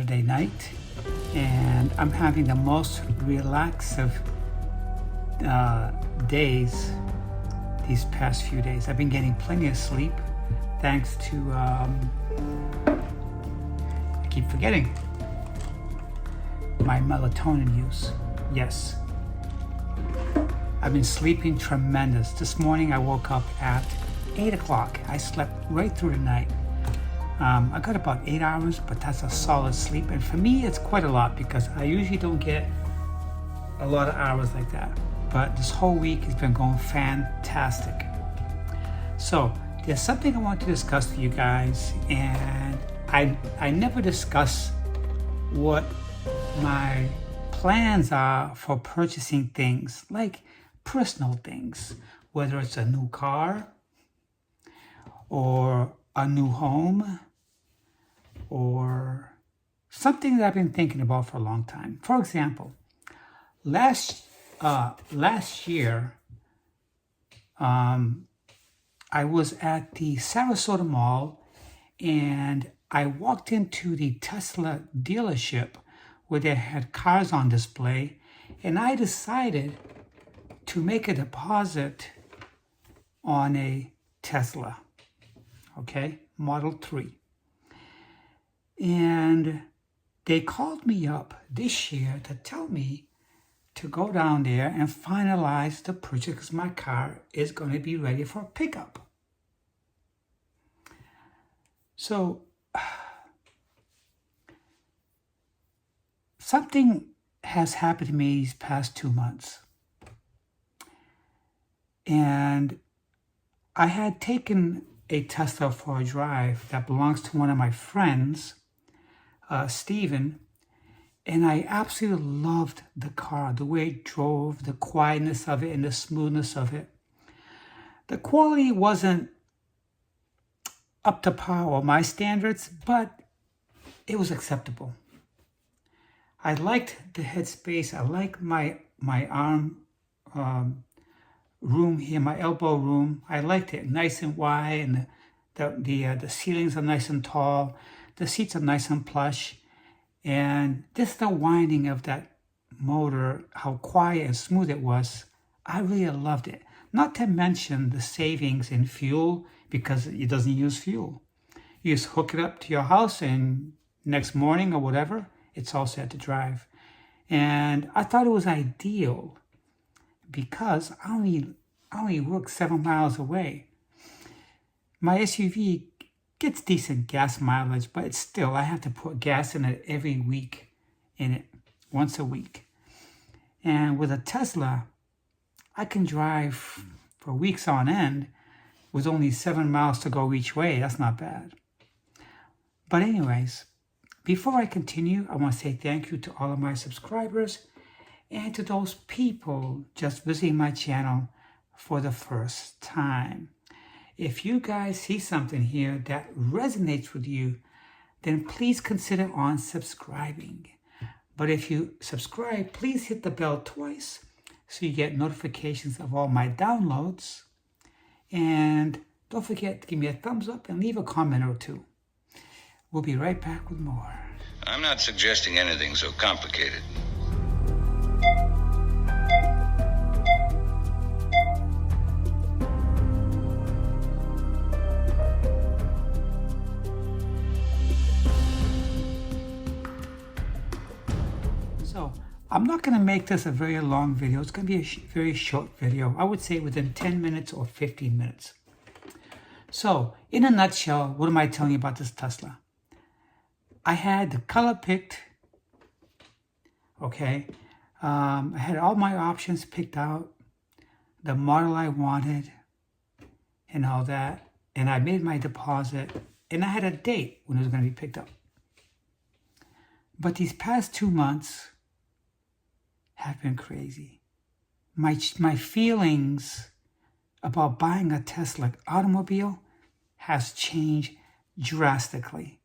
Saturday night, and I'm having the most relaxive days these past few days. I've been getting plenty of sleep thanks to, I keep forgetting, my melatonin use. Yes. I've been sleeping tremendous. This morning I woke up at 8 o'clock. I slept right through the night. I got about 8 hours, but that's a solid sleep. And for me, it's quite a lot because I usually don't get a lot of hours like that. But this whole week has been going fantastic. So there's something I want to discuss with you guys, and I never discuss what my plans are for purchasing things, like personal things, whether it's a new car or a new home or something that I've been thinking about for a long time. For example, last year, I was at the Sarasota Mall and I walked into the Tesla dealership where they had cars on display, and I decided to make a deposit on a Tesla, okay, Model 3. And they called me up this year to tell me to go down there and finalize the purchase because my car is going to be ready for pickup. So something has happened to me these past 2 months. And I had taken a Tesla for a drive that belongs to one of my friends, Steven, and I absolutely loved the car, the way it drove, the quietness of it and the smoothness of it. The quality wasn't up to par or my standards, but it was acceptable. I liked the headspace. I liked my arm room here, my elbow room. I liked it nice and wide, and the ceilings are nice and tall. The seats are nice and plush, and just the winding of that motor, how quiet and smooth it was, I really loved it. Not to mention the savings in fuel because it doesn't use fuel. You just hook it up to your house, and next morning or whatever, it's all set to drive. And I thought it was ideal because I only work 7 miles away. My SUV gets decent gas mileage, but it's still, I have to put gas in it every week once a week. And with a Tesla, I can drive for weeks on end with only 7 miles to go each way. That's not bad. But anyways, before I continue, I want to say thank you to all of my subscribers and to those people just visiting my channel for the first time. If you guys see something here that resonates with you, then please consider unsubscribing. But if you subscribe, please hit the bell twice so you get notifications of all my downloads. And don't forget to give me a thumbs up and leave a comment or two. We'll be right back with more. I'm not suggesting anything so complicated. So I'm not going to make this a very long video. It's going to be a very short video. I would say within 10 minutes or 15 minutes. So in a nutshell, what am I telling you about this Tesla? I had the color picked, okay? I had all my options picked out, the model I wanted, and all that. And I made my deposit, and I had a date when it was going to be picked up. But these past 2 months have been crazy. My feelings about buying a Tesla automobile has changed drastically.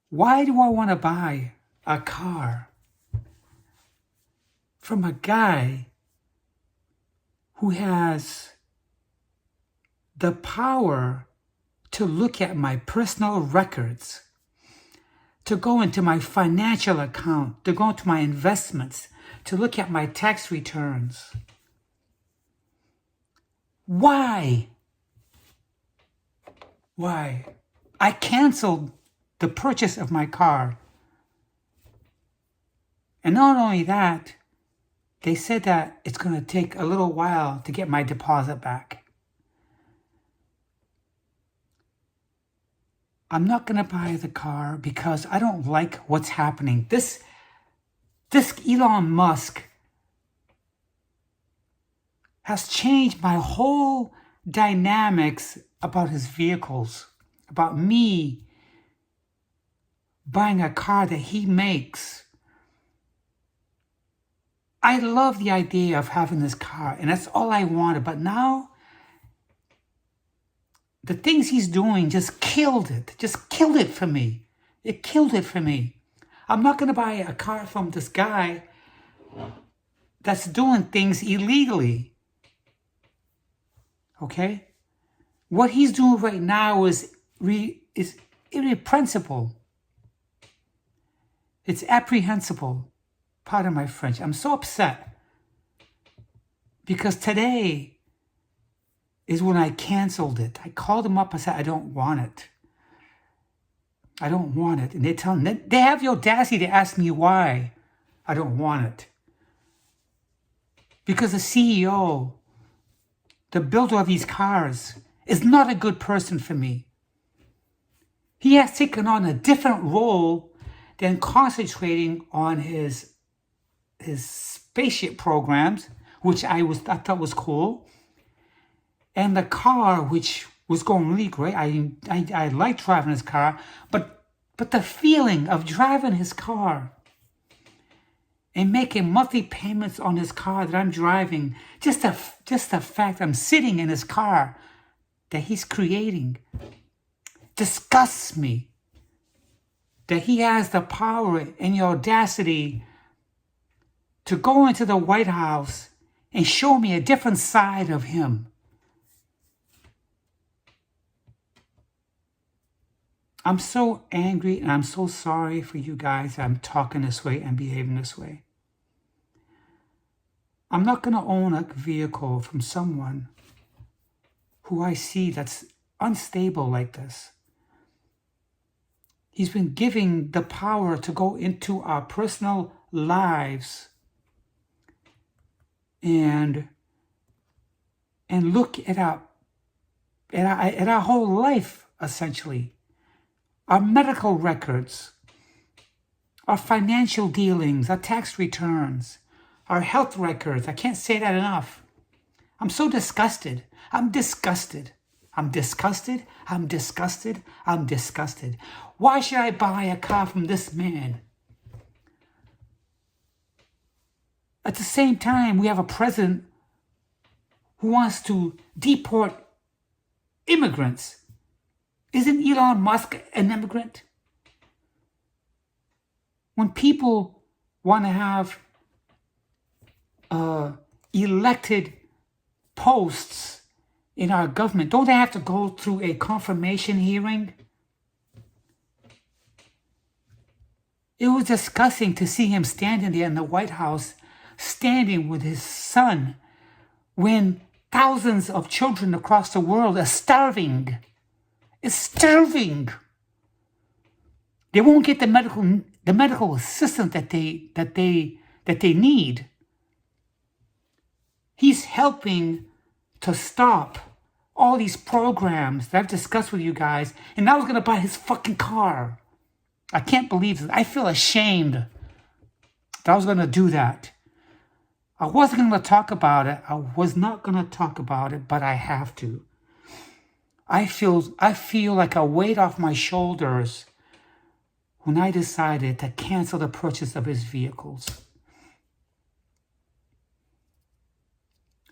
Why do I want to buy a car from a guy who has the power to look at my personal records, to go into my financial account, to go into my investments, to look at my tax returns. Why? Why? I canceled the purchase of my car. And not only that, they said that it's going to take a little while to get my deposit back. I'm not going to buy the car because I don't like what's happening. This Elon Musk has changed my whole dynamics about his vehicles, about me buying a car that he makes. I love the idea of having this car, and that's all I wanted. But now, the things he's doing just killed it for me. It killed it for me. I'm not going to buy a car from this guy that's doing things illegally. Okay? What he's doing right now is irreprehensible. It's apprehensible. Pardon my French. I'm so upset because today is when I canceled it. I called them up and said, I don't want it. I don't want it. And they have the audacity to ask me why I don't want it. Because the CEO, the builder of these cars, is not a good person for me. He has taken on a different role than concentrating on his spaceship programs, which I thought was cool, and the car, which was going really great. I like driving his car, but the feeling of driving his car and making monthly payments on his car that I'm driving, just the fact I'm sitting in his car that he's creating, disgusts me. That he has the power and the audacity to go into the White House and show me a different side of him. I'm so angry and I'm so sorry for you guys that I'm talking this way and behaving this way. I'm not going to own a vehicle from someone who I see that's unstable like this. He's been giving the power to go into our personal lives and look at our whole life, essentially. Our medical records, our financial dealings, our tax returns, our health records. I can't say that enough. I'm so disgusted. I'm disgusted. I'm disgusted. I'm disgusted. I'm disgusted. Why should I buy a car from this man? At the same time, we have a president who wants to deport immigrants. Isn't Elon Musk an immigrant? When people want to have elected posts in our government, don't they have to go through a confirmation hearing? It was disgusting to see him standing there in the White House, standing with his son, when thousands of children across the world are starving. It's starving. They won't get the medical assistance that they need. He's helping to stop all these programs that I've discussed with you guys, and now he's going to buy his fucking car. I can't believe this. I feel ashamed that I was going to do that. I wasn't going to talk about it. I was not going to talk about it, but I have to. I feel like a weight off my shoulders when I decided to cancel the purchase of his vehicles.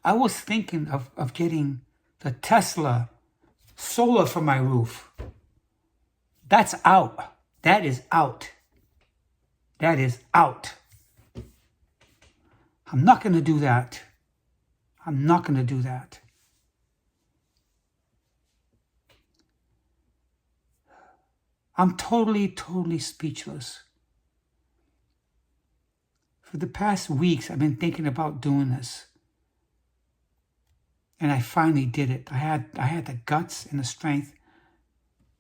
I was thinking of getting the Tesla solar for my roof. That's out. That is out. That is out. I'm not going to do that. I'm not going to do that. I'm totally speechless. For the past weeks, I've been thinking about doing this. And I finally did it. I had the guts and the strength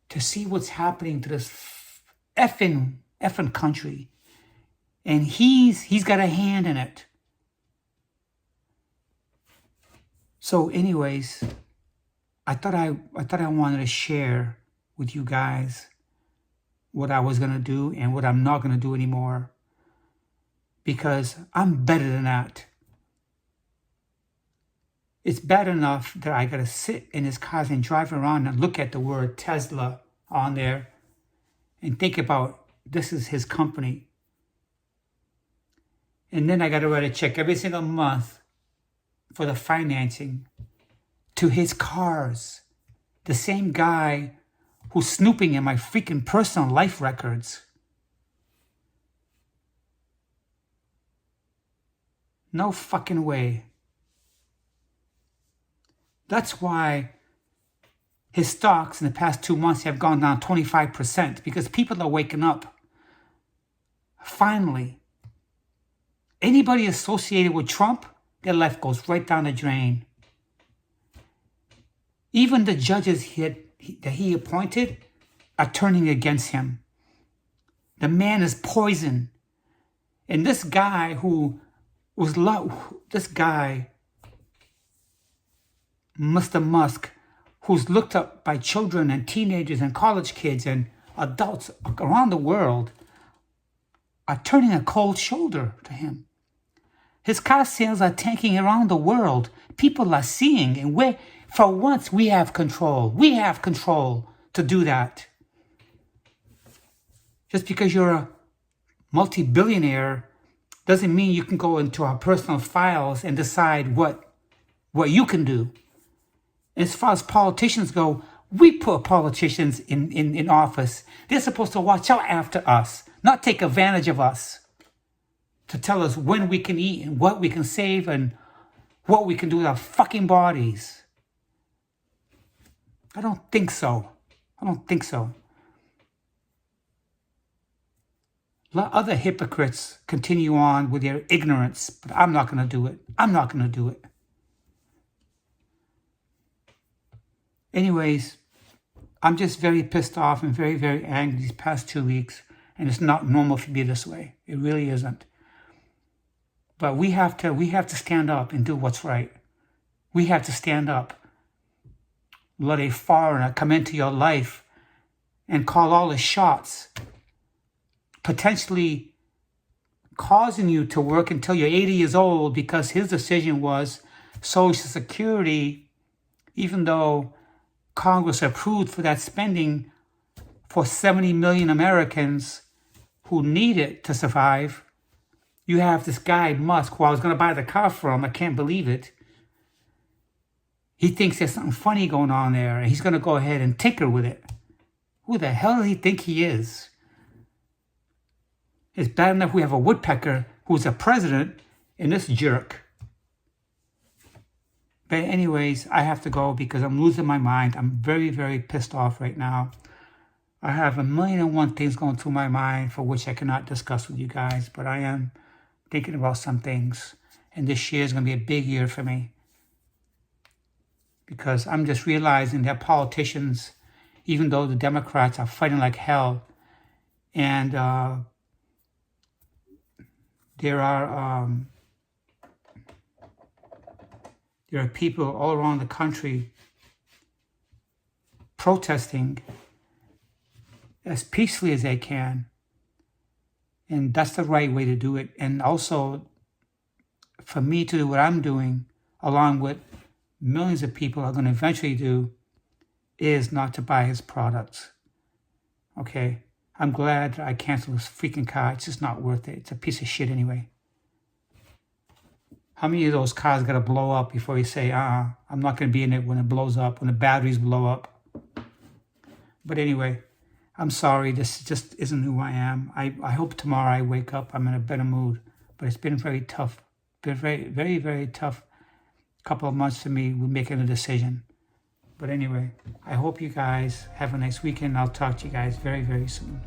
to see what's happening to this effing country. And he's got a hand in it. So anyways, I thought I wanted to share with you guys what I was going to do and what I'm not going to do anymore. Because I'm better than that. It's bad enough that I got to sit in his car and drive around and look at the word Tesla on there and think about this is his company. And then I got to write a check every single month for the financing to his cars. The same guy who's snooping in my freaking personal life records. No fucking way. That's why his stocks in the past 2 months have gone down 25% because people are waking up. Finally. Anybody associated with Trump, their life goes right down the drain. Even the judges that he appointed are turning against him. The man is poison. And this guy Mr. Musk, who's looked up by children and teenagers and college kids and adults around the world, are turning a cold shoulder to him. His car sales are tanking around the world. People are seeing, and for once we have control. We have control to do that. Just because you're a multi-billionaire doesn't mean you can go into our personal files and decide what you can do. As far as politicians go, we put politicians in office. They're supposed to watch out after us, not take advantage of us, to tell us when we can eat and what we can save and what we can do with our fucking bodies. I don't think so. Let other hypocrites continue on with their ignorance, but I'm not going to do it. Anyways, I'm just very pissed off and very angry these past 2 weeks, and it's not normal for me this way. It really isn't. But we have to stand up and do what's right. We have to stand up. Let a foreigner come into your life and call all the shots, potentially causing you to work until you're 80 years old because his decision was Social Security, even though Congress approved for that spending for 70 million Americans who need it to survive. You have this guy, Musk, who I was going to buy the car from. I can't believe it. He thinks there's something funny going on there, and he's going to go ahead and tinker with it. Who the hell does he think he is? It's bad enough we have a woodpecker who's a president and this jerk. But anyways, I have to go because I'm losing my mind. I'm very pissed off right now. I have 1,000,001 things going through my mind for which I cannot discuss with you guys, but I am thinking about some things. And this year is going to be a big year for me. Because I'm just realizing that politicians, even though the Democrats are fighting like hell, and there are people all around the country protesting as peacefully as they can. And that's the right way to do it. And also, for me to do what I'm doing, along with millions of people are going to eventually do, is not to buy his products. Okay? I'm glad that I canceled this freaking car. It's just not worth it. It's a piece of shit anyway. How many of those cars got to blow up before you say, I'm not going to be in it when it blows up, when the batteries blow up? But anyway, I'm sorry. This just isn't who I am. I hope tomorrow I wake up, I'm in a better mood. But it's been very tough. Been very tough couple of months for me with making a decision. But anyway, I hope you guys have a nice weekend. I'll talk to you guys very, very soon.